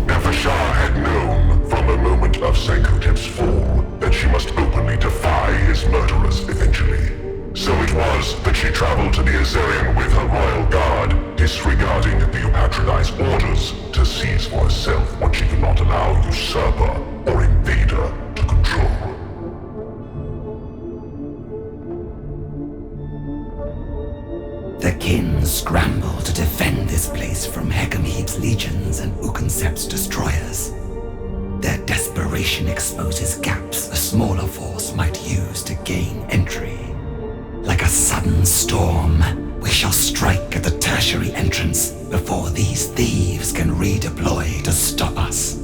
Nefershah had known from the moment of Senkotep's fall that she must openly defy his murderers eventually. So it was that she traveled to the Azerion with her royal guard, disregarding the Upatronized orders to seize for herself what she could not allow usurper or invader to control. The kin scramble to defend this place from Hecamed's legions and Ukensep's destroyers. Their desperation exposes gaps a smaller force might use to gain entry. Like a sudden storm, we shall strike at the tertiary entrance before these thieves can redeploy to stop us.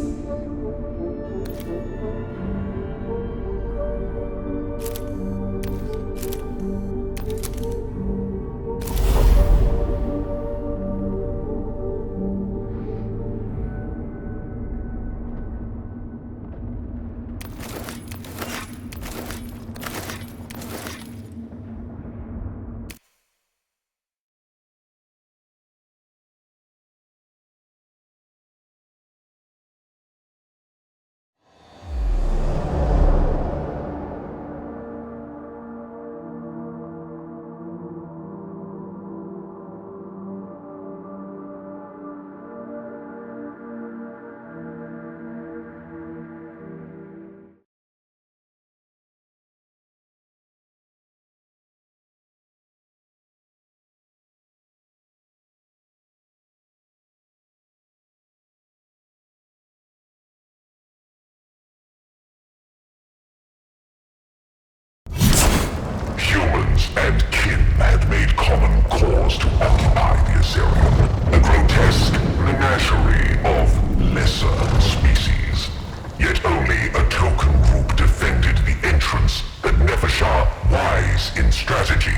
Humans and kin had made common cause to occupy the Azerion, a grotesque menagerie of lesser species. Yet only a token group defended the entrance that Nefershah, wise in strategy,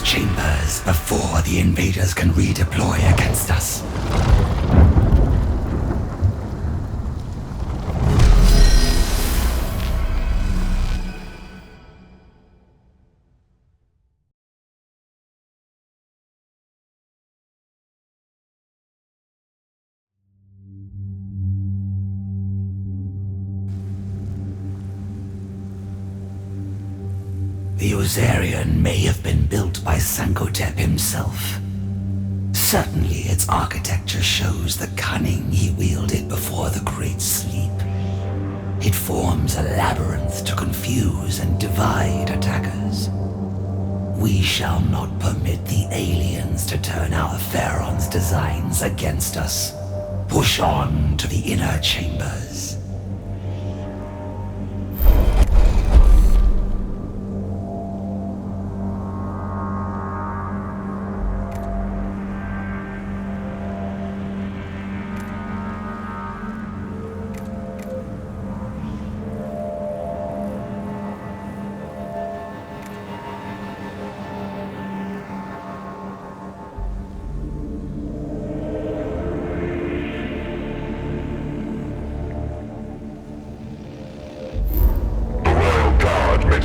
those chambers before the invaders can redeploy against us. The Osarian may have been built by Sankotep himself. Certainly its architecture shows the cunning he wielded before the Great Sleep. It forms a labyrinth to confuse and divide attackers. We shall not permit the aliens to turn our Pharaon's designs against us. Push on to the inner chambers.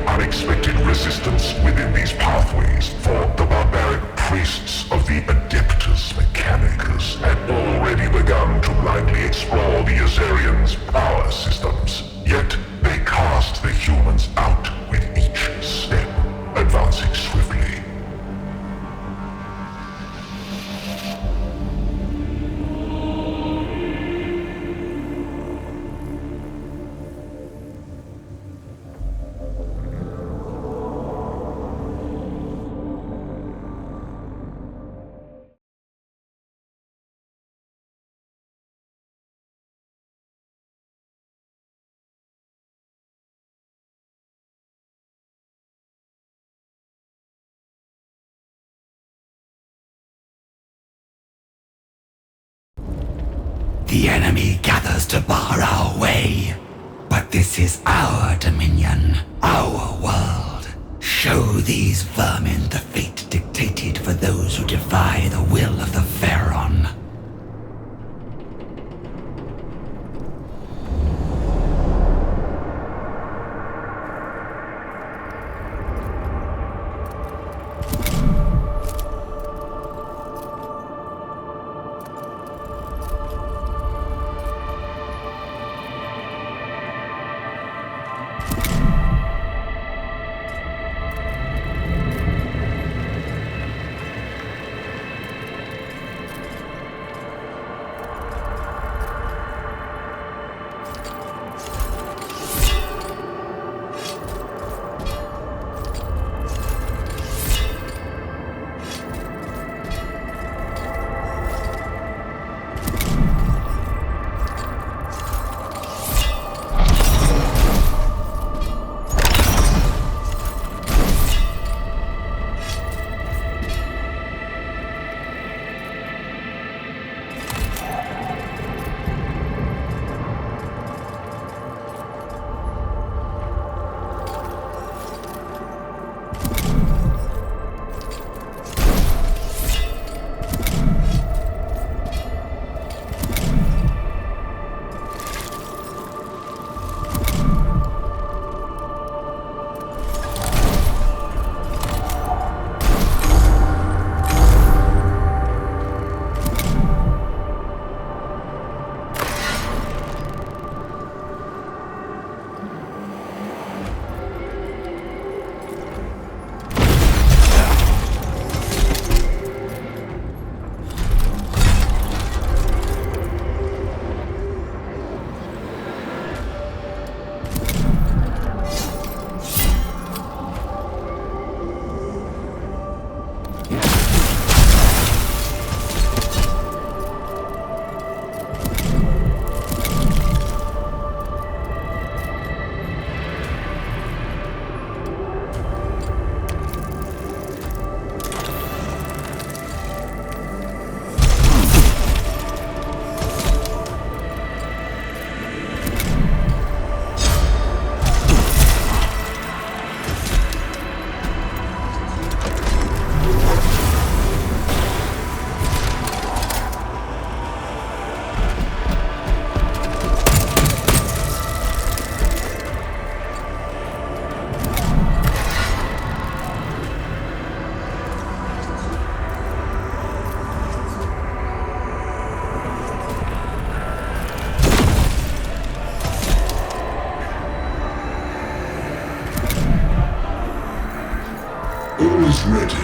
Unexpected resistance within these pathways, for the barbaric priests of the Adeptus Mechanicus had already begun to blindly explore the Azarians' power systems. Yet they cast the humans out with each step, advancing swiftly. The enemy gathers to bar our way. But this is our dominion, our world. Show these vermin the fate dictated for those who defy the will of the Pharaon. ready.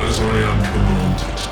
As I am commanded.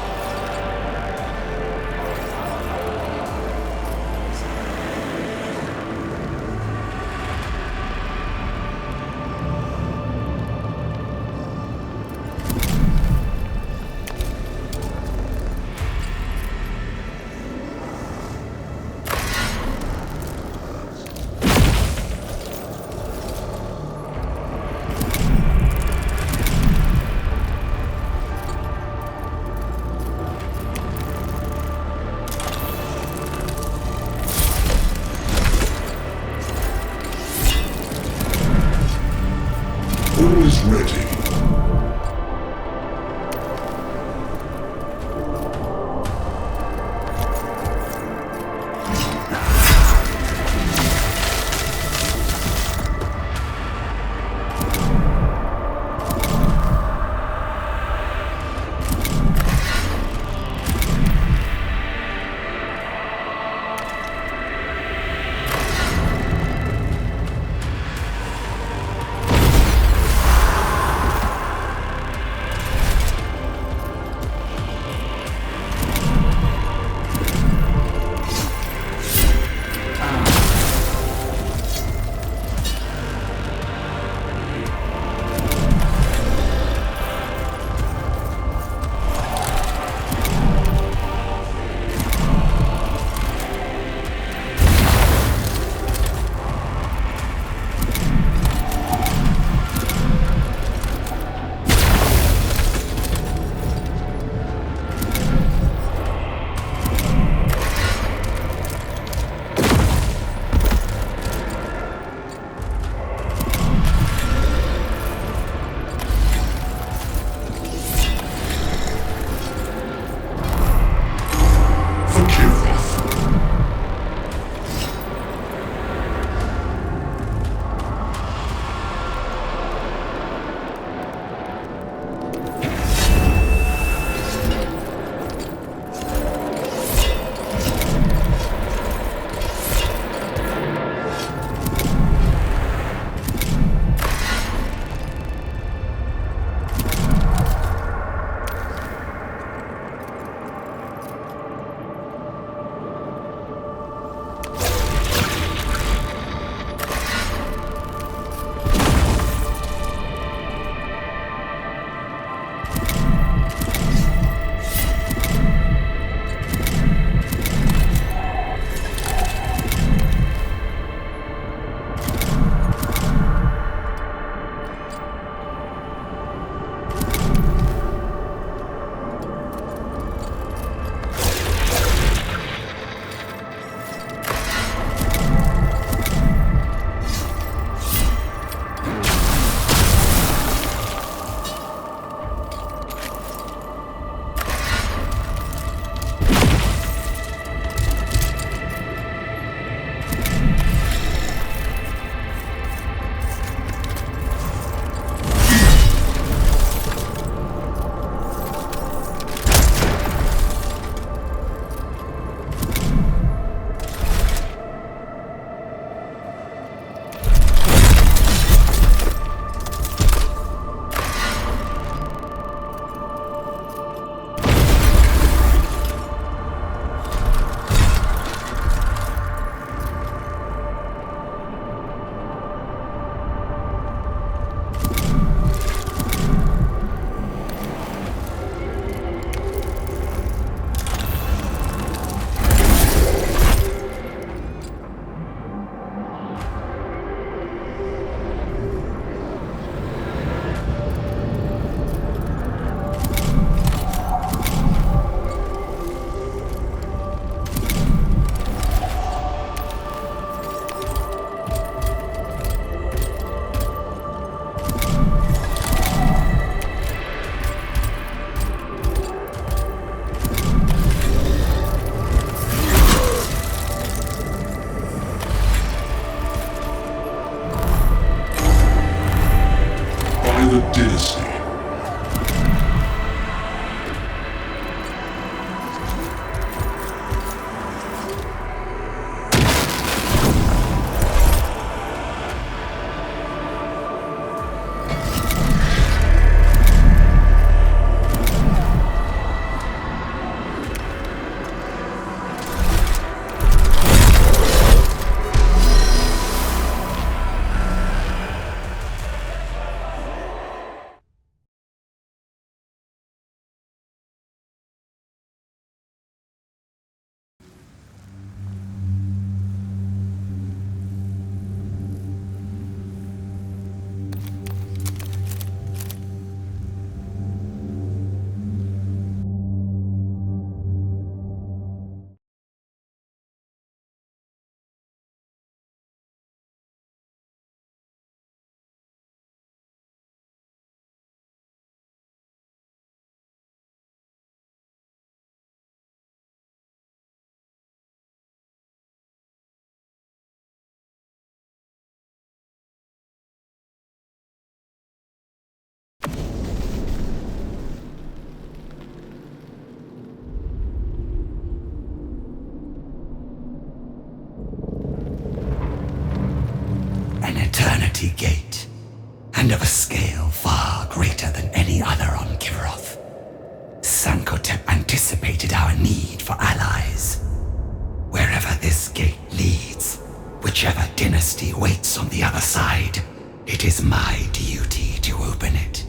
All is ready. Eternity Gate, and of a scale far greater than any other on Kivaroth. Sankotep anticipated our need for allies. Wherever this gate leads, whichever dynasty waits on the other side, it is my duty to open it.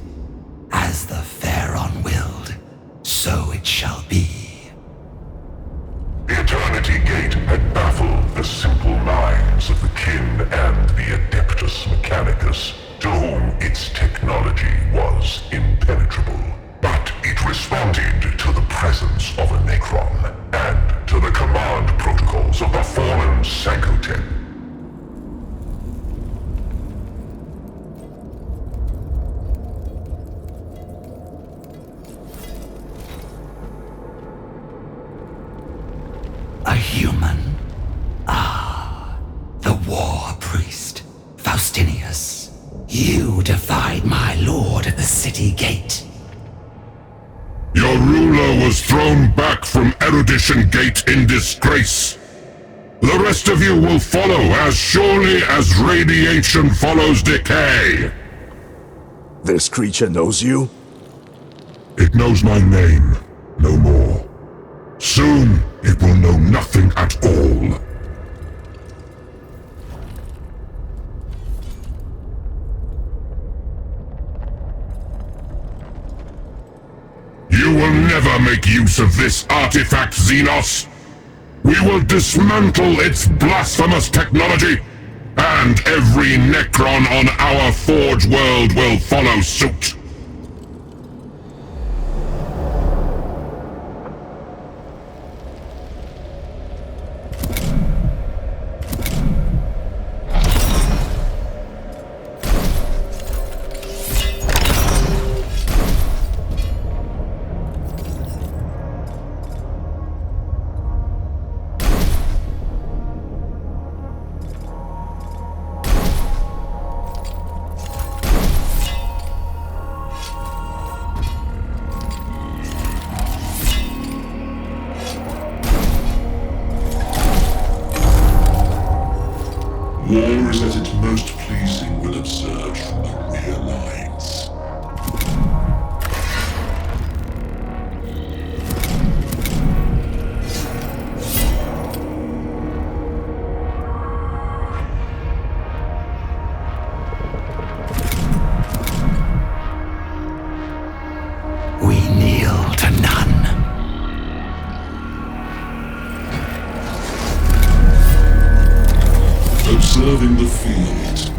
As the Pharaon willed, so it shall be. The Eternity Gate had baffled the simple minds of the kin and the Adeptus Mechanicus, to whom its technology was impenetrable. But it responded to the presence of a Necron, and to the command protocols of the fallen Sankotep. A human? Ah, the war priest, Faustinius. You defied my lord at the city gate. Your ruler was thrown back from Erudition Gate in disgrace. The rest of you will follow as surely as radiation follows decay. This creature knows you? It knows my name, no more. Soon, it will know nothing at all. You will never make use of this artifact, Xenos! We will dismantle its blasphemous technology, and every Necron on our Forge world will follow suit. War is at its most pleasing when observed from the rear lines. We kneel to none. Observing the field.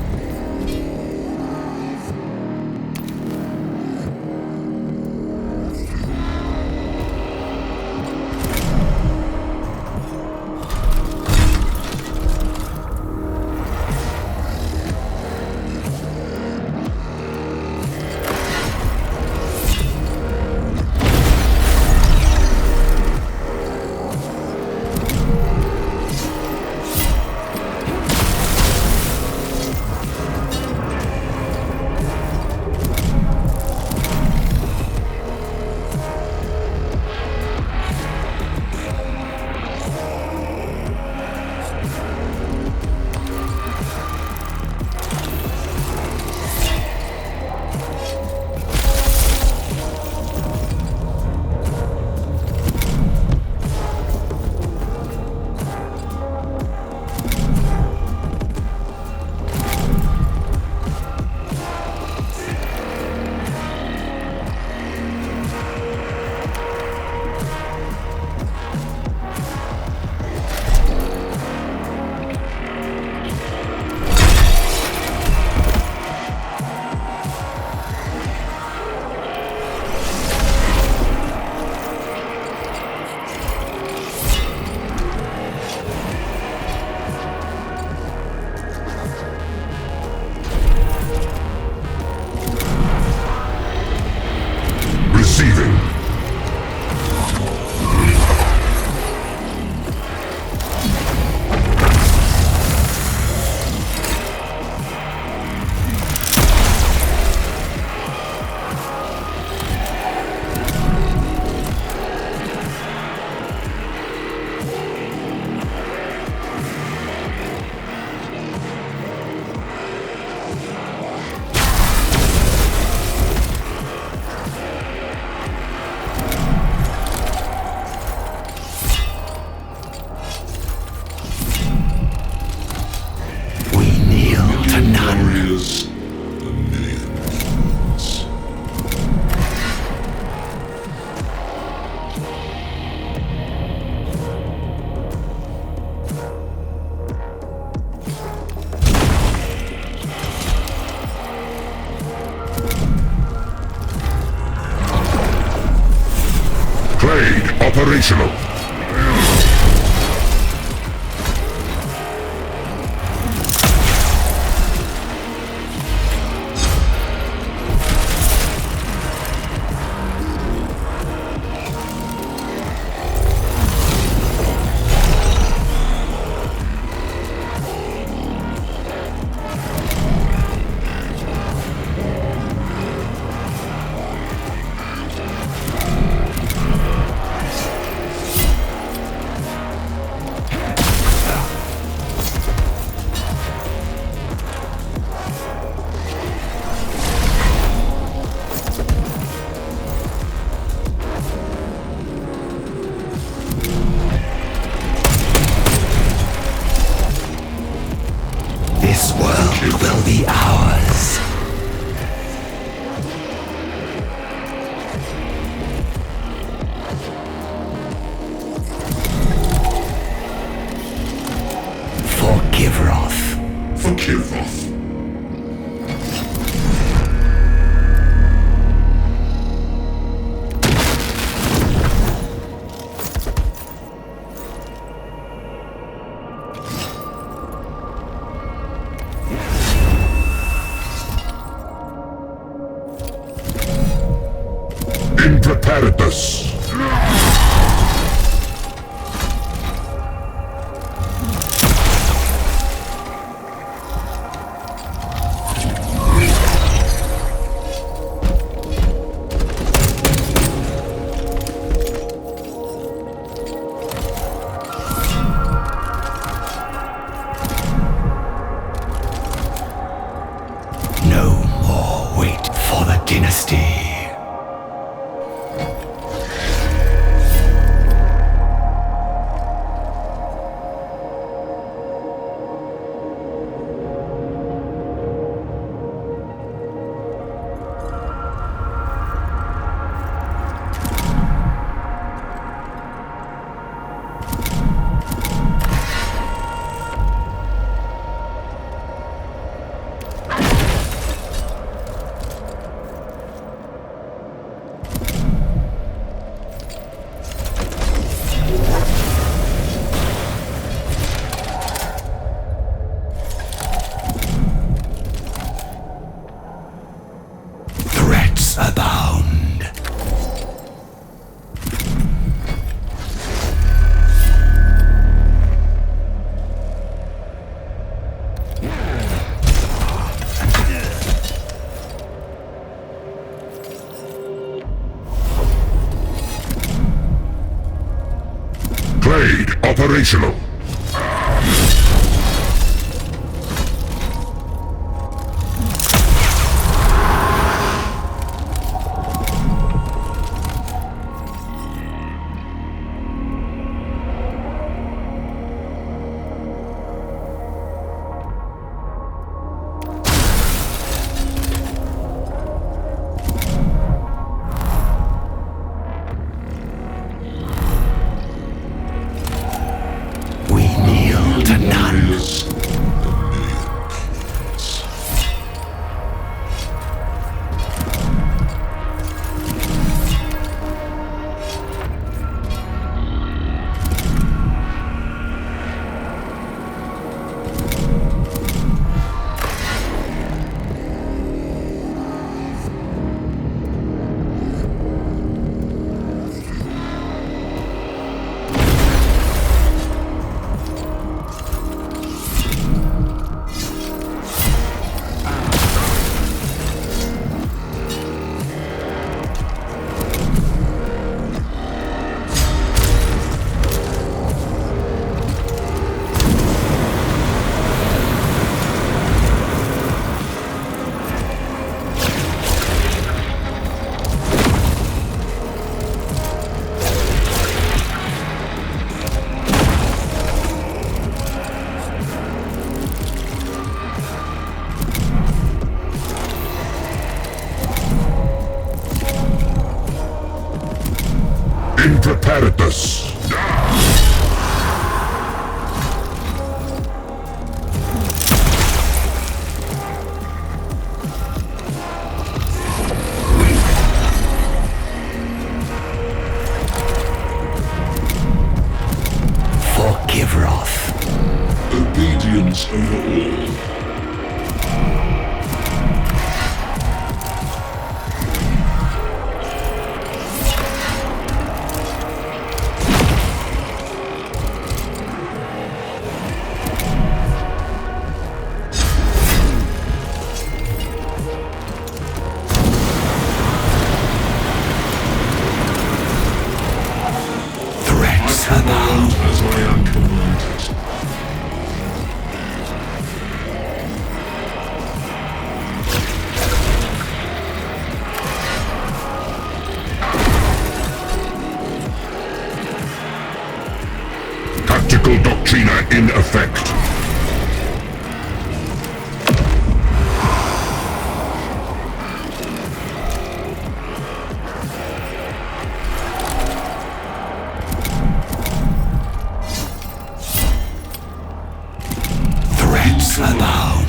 Blade operational. This world will be ours. Forgive Roth. Forgive Roth. Impreparedness. No more wait for the dynasty. Abound. Blade operational. Impreparedness. dominions over all. As I am commanded. Tactical Doctrina in effect. Abound.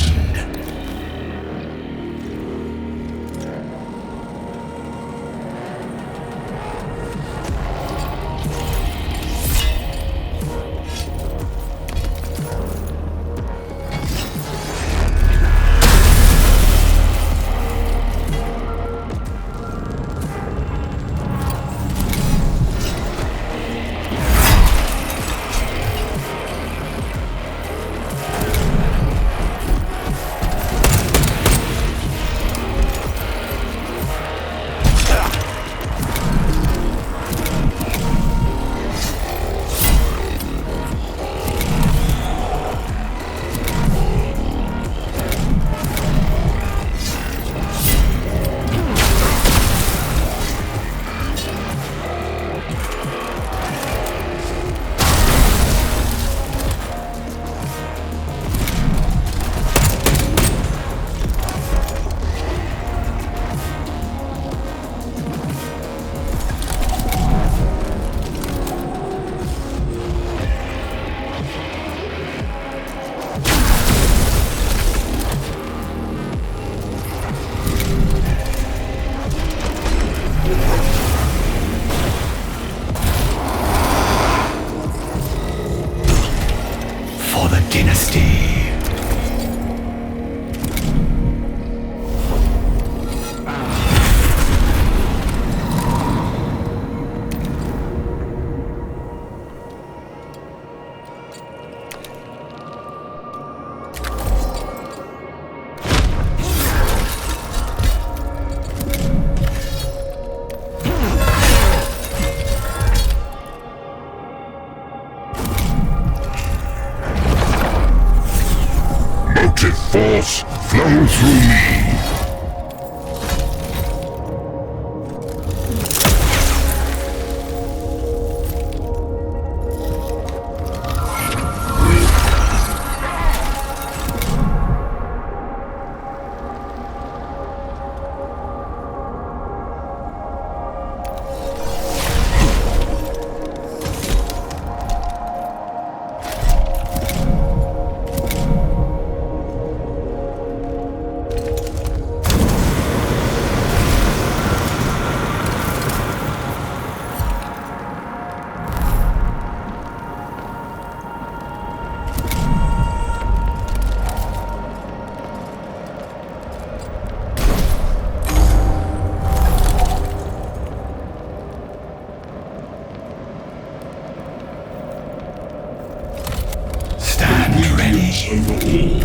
Force flow through me. Over all.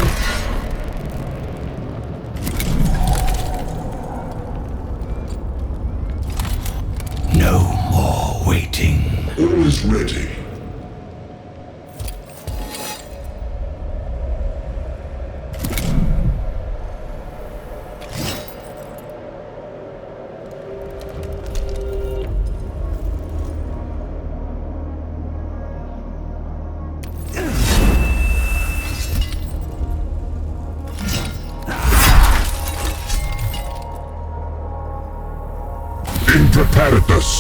No more waiting. All is ready. In preparedness.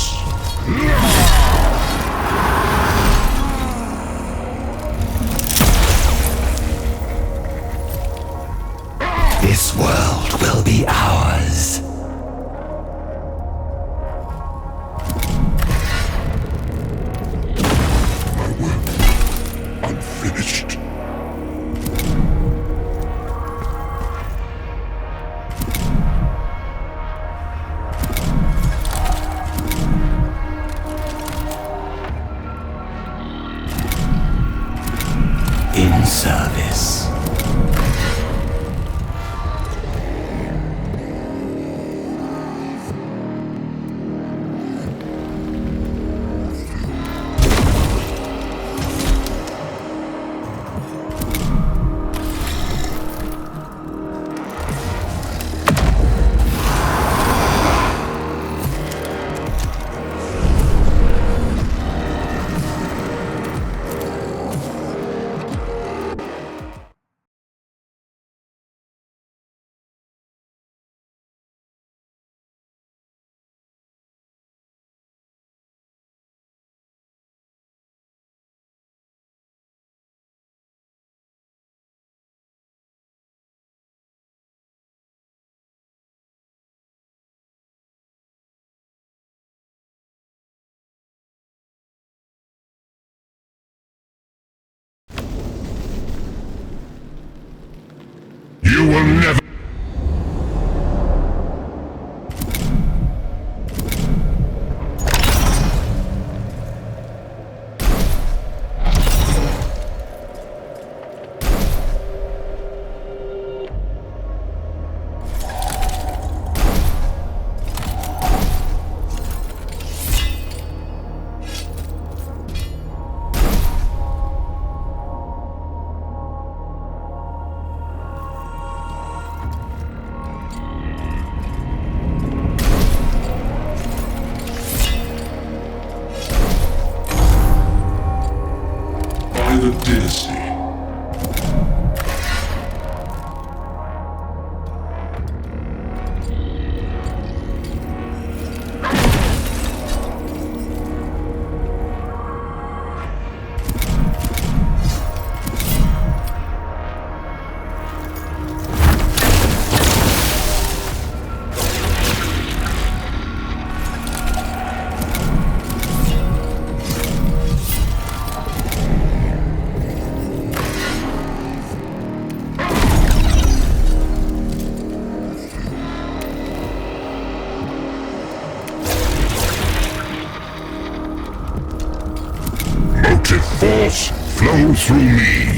will never... The dynasty. Motive force, flow through me.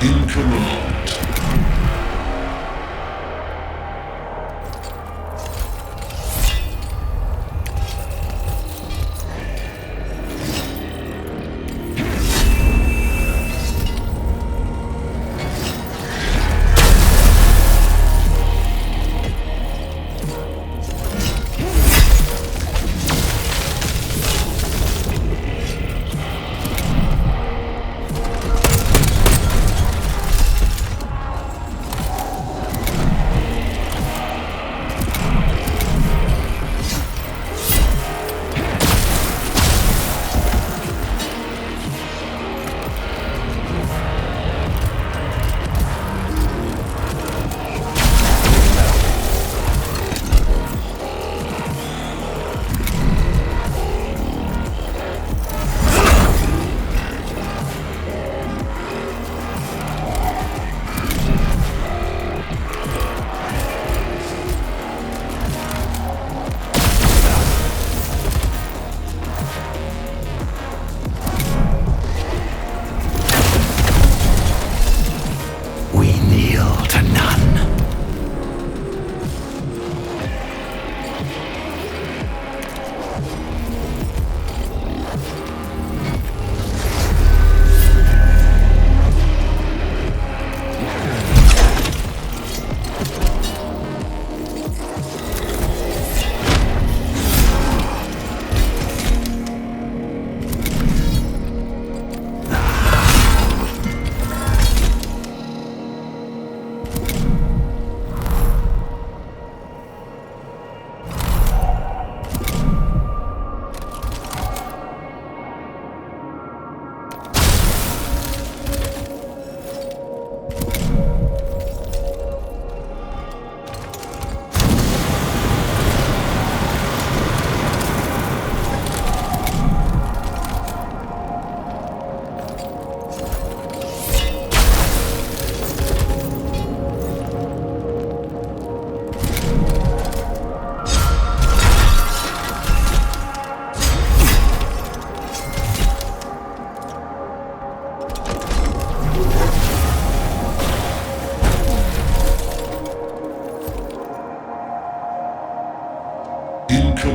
In command.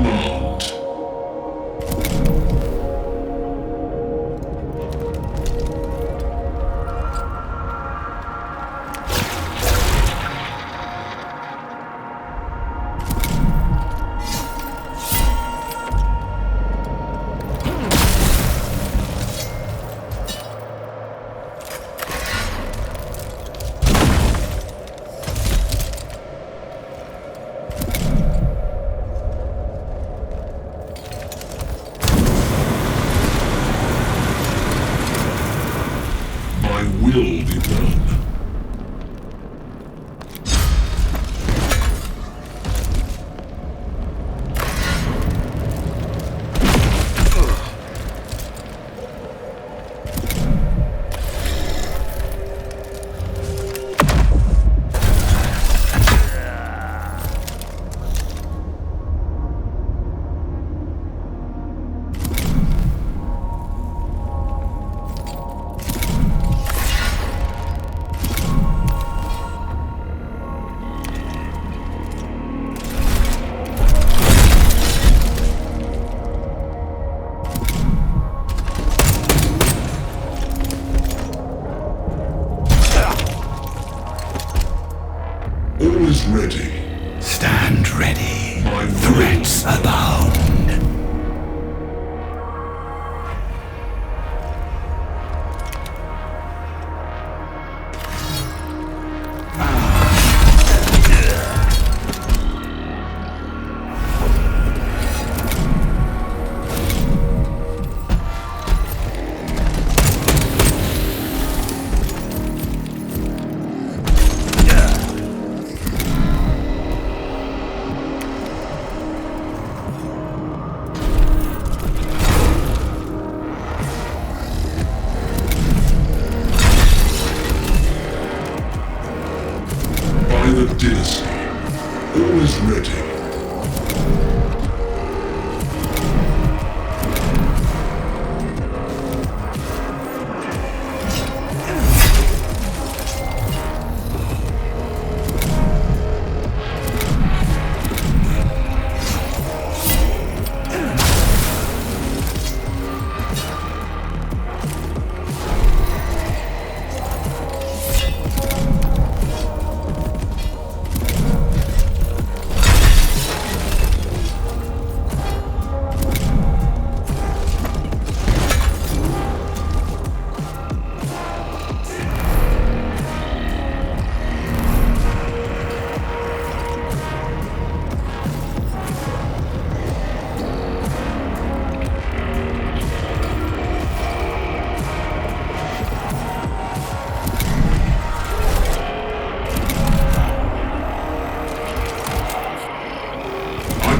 command. Will be done. All is ready. Stand ready. My Threats abound. The dynasty. All is ready.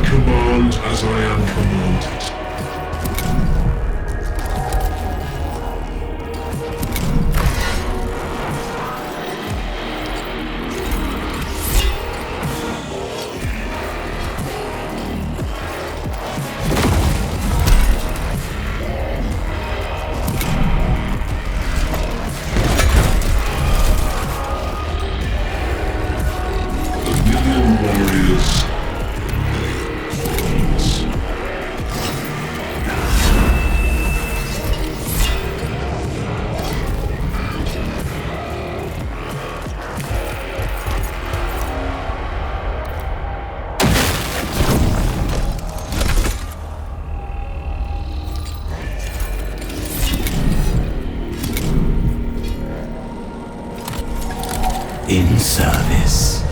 Command as I am commanded. A million warriors. In service.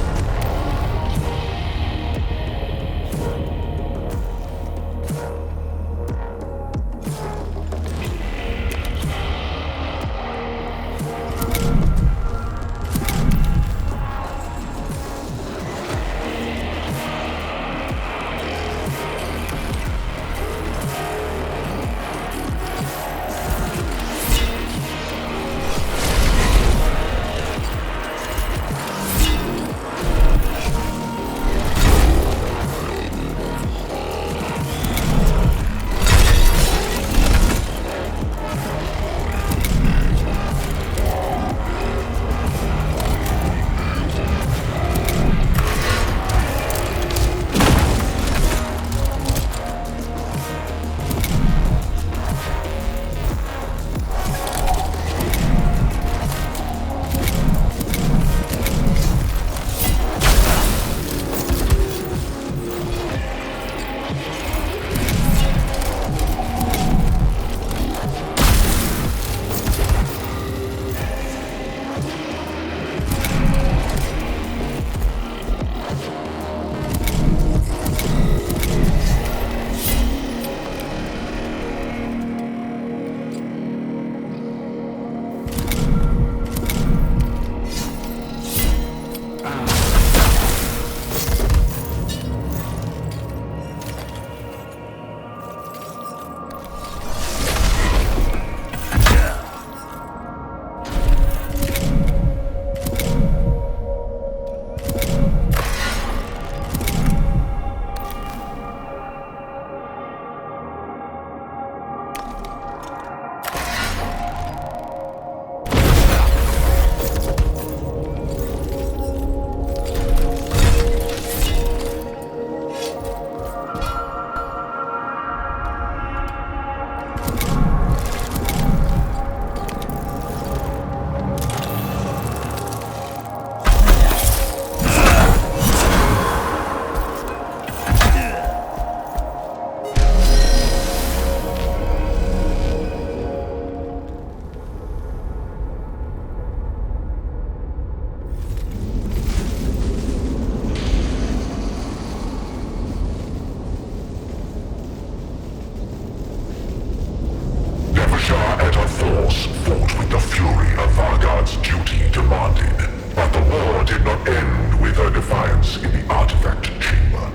Force fought with the fury of Vargard's duty demanded, but the war did not end with her defiance in the artifact chamber.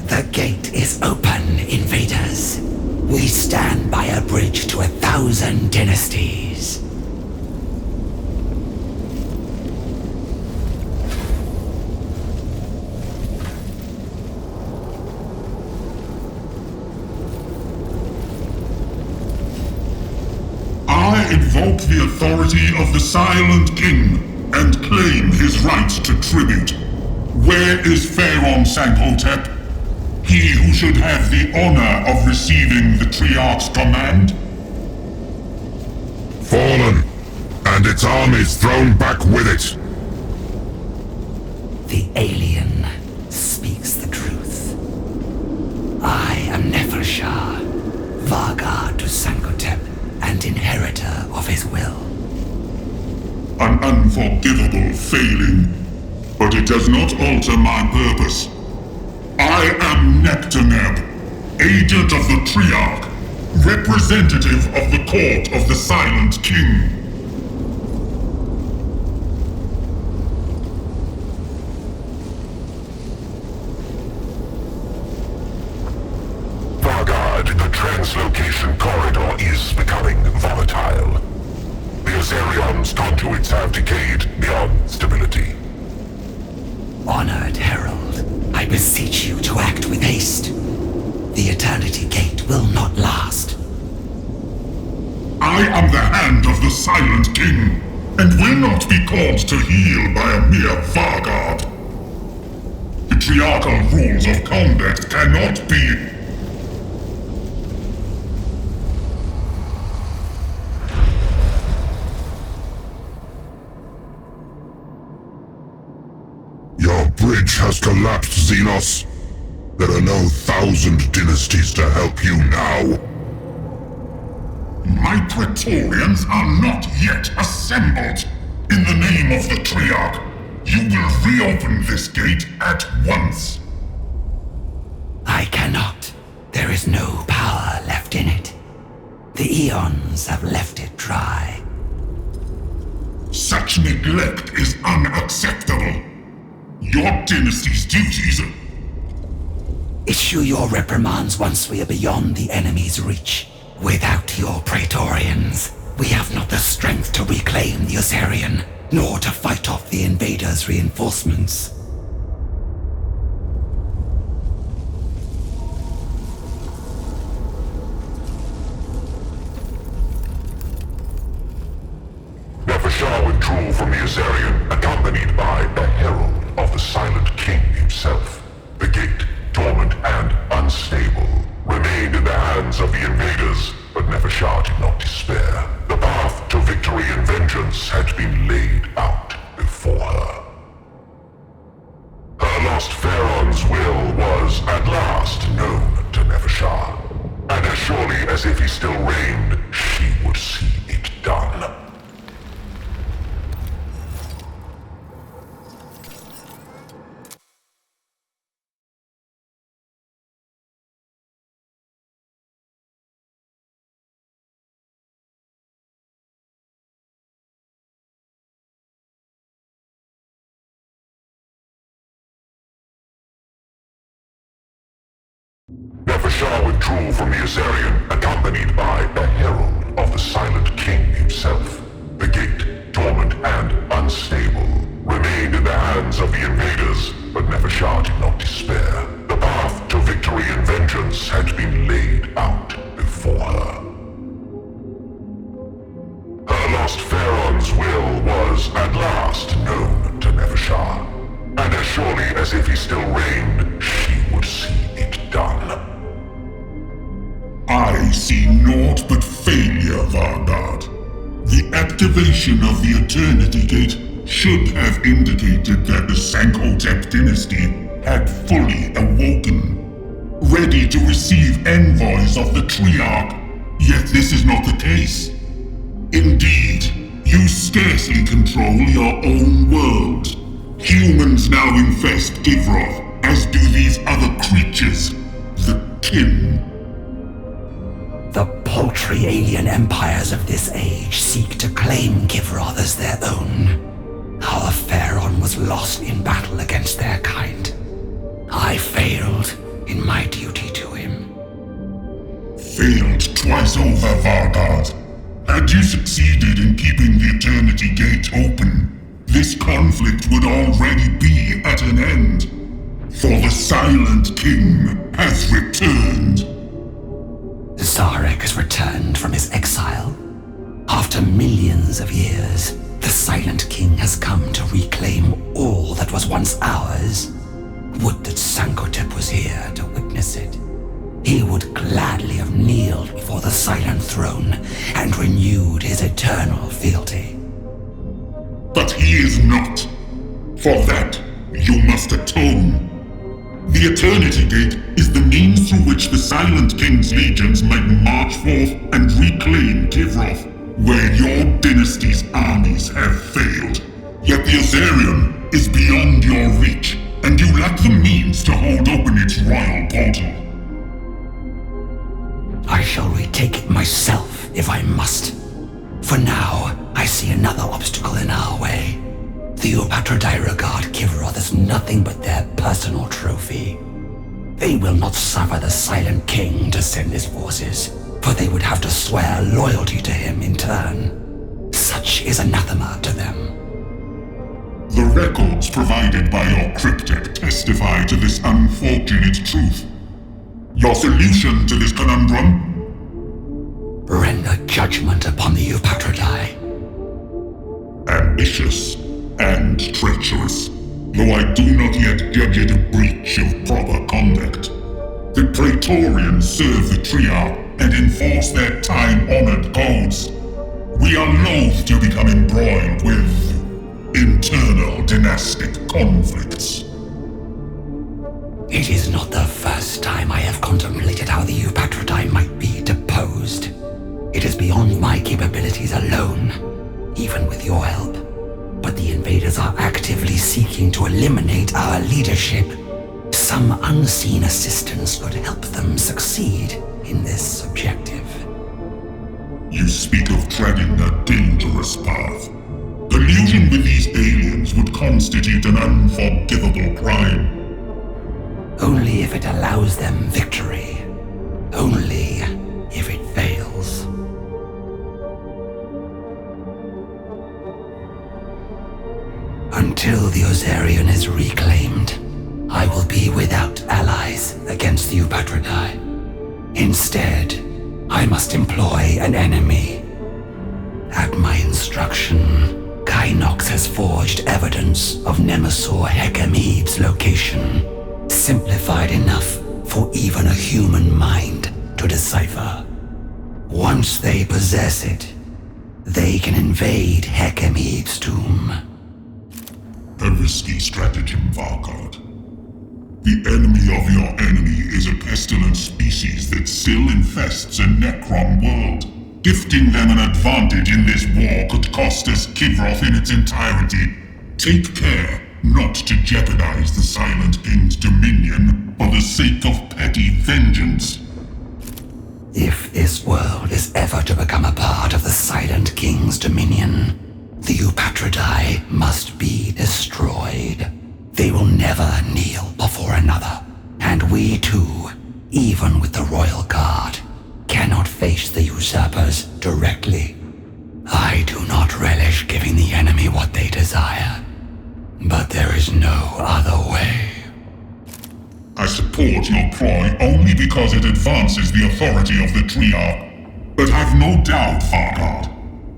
The gate is open, invaders. We stand by a bridge to 1,000 dynasties. I invoke the authority of the Silent King and claim his right to tribute. Where is Pharaon Sankhotep? He who should have the honor of receiving the Triarch's command? Fallen, and its armies thrown back with it. The alien speaks the truth. I am Nefershah, Vargard to Sankhotep, and inheritor of his will. An unforgivable failing, but it does not alter my purpose. I am Nectaneb, agent of the Triarch, representative of the court of the Silent King. Vargard, the translocation corridor is becoming volatile. The Azerion's conduits have decayed beyond stability. Honored Herald, I beseech you to act with haste. The Eternity Gate will not last. I am the hand of the Silent King, and will not be called to heel by a mere Vargard. The Triarchal rules of combat cannot be... Your bridge has collapsed, Xenos. There are no 1,000 dynasties to help you now. My Praetorians are not yet assembled. In the name of the Triarch, you will reopen this gate at once. I cannot. There is no power left in it. The Eons have left it dry. Such neglect is unacceptable. Your dynasty's duties... Issue your reprimands once we are beyond the enemy's reach. Without your Praetorians, we have not the strength to reclaim the Azerion, nor to fight off the invaders' reinforcements. Nefershah withdrew from the Azerion, accompanied by a herald of the Silent King himself. The gate, dormant and unstable, remained in the hands of the invaders, but Nefershah did not despair. The path to victory and vengeance had been laid out before her. Her lost Pharaon's will was at last known to Nefershah, and as surely as if he still reigned, she would see it done. Nefershah withdrew from the Azerion, accompanied by a herald of the Silent King himself. The gate, dormant and unstable, remained in the hands of the invaders, but Nefershah did not despair. The path to victory and vengeance had been laid out before her. Her lost Pharaon's will was at last known to Nefershah, and as surely as if he still reigned, she would see it done. I see naught but failure, Vargard. The activation of the Eternity Gate should have indicated that the Sankhotep dynasty had fully awoken, ready to receive envoys of the Triarch. Yet this is not the case. Indeed, you scarcely control your own world. Humans now infest Givroth, as do these other creatures, the kin. The paltry alien empires of this age seek to claim Kivroth as their own. Our Pharaon was lost in battle against their kind. I failed in my duty to him. Failed twice over, Vargard. Had you succeeded in keeping the Eternity Gate open, this conflict would already be at an end. For the Silent King has returned. Zarek has returned from his exile. After millions of years, the Silent King has come to reclaim all that was once ours. Would that Sankotep was here to witness it. He would gladly have kneeled before the Silent Throne and renewed his eternal fealty. But he is not. For that, you must atone. The Eternity Gate is the means through which the Silent King's legions might march forth and reclaim Kivroth, where your dynasty's armies have failed. Yet the Azarian is beyond your reach, and you lack the means to hold open its royal portal. I shall retake it myself if I must. For now, I see another obstacle in our way. The Upatrodai regard Kivroth as nothing but their personal trophy. They will not suffer the Silent King to send his forces, for they would have to swear loyalty to him in turn. Such is anathema to them. The records provided by your cryptek testify to this unfortunate truth. Your solution to this conundrum? Render judgment upon the Upatrodai. Ambitious and treacherous, though I do not yet judge it a breach of proper conduct. The Praetorians serve the Triarch and enforce their time-honored codes. We are loath to become embroiled with internal dynastic conflicts. It is not the first time I have contemplated how the Upatrodai might be deposed. It is beyond my capabilities alone, even with your help. But the invaders are actively seeking to eliminate our leadership. Some unseen assistance could help them succeed in this objective. You speak of treading a dangerous path. Collusion with these aliens would constitute an unforgivable crime. Only if it allows them victory. Only if it fails. Until the Ozarian is reclaimed, I will be without allies against the Upatrodai. Instead, I must employ an enemy. At my instruction, Kynox has forged evidence of Nemesaur Hekimib's location, simplified enough for even a human mind to decipher. Once they possess it, they can invade Hekimib's tomb. A risky stratagem, Vargard. The enemy of your enemy is a pestilent species that still infests a Necron world. Gifting them an advantage in this war could cost us Kivroth in its entirety. Take care not to jeopardize the Silent King's dominion for the sake of petty vengeance. If this world is ever to become a part of the Silent King's dominion, the Upatrodai must be destroyed. They will never kneel before another, and we too, even with the Royal Guard, cannot face the usurpers directly. I do not relish giving the enemy what they desire, but there is no other way. I support your ploy only because it advances the authority of the Triarch. But have no doubt, Vargard,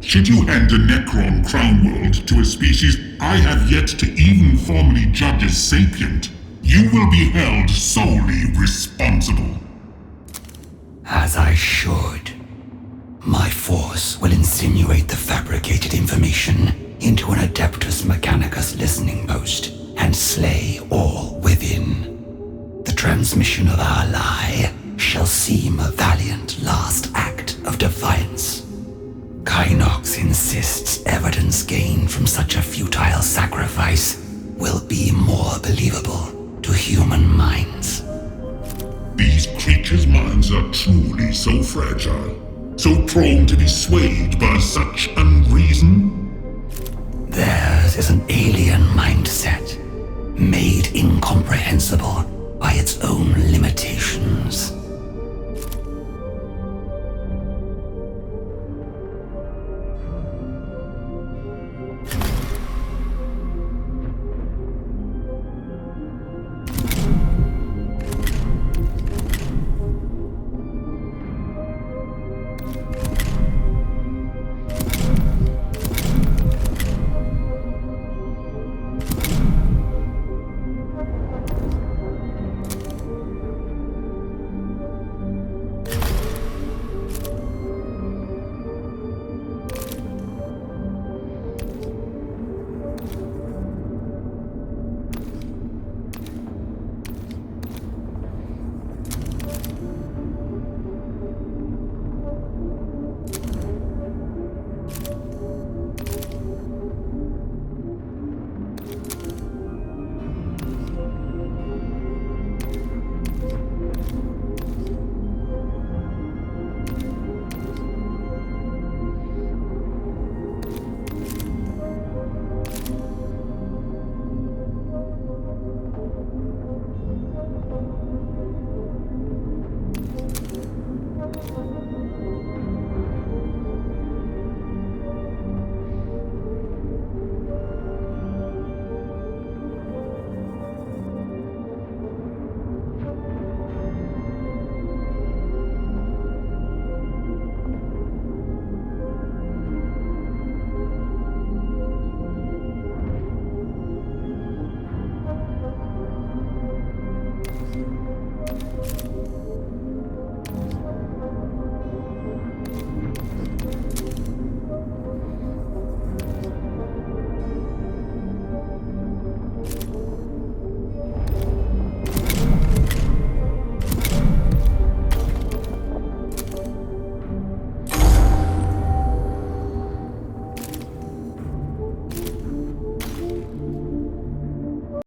should you hand a Necron crown world to a species I have yet to even formally judge as sapient, you will be held solely responsible. As I should. My force will insinuate the fabricated information into an Adeptus Mechanicus listening post and slay all within. The transmission of our lie shall seem a valiant last act of defiance. Kynox insists evidence gained from such a futile sacrifice will be more believable to human minds. These creatures' minds are truly so fragile. So prone to be swayed by such unreason? Theirs is an alien mindset, made incomprehensible by its own limitations.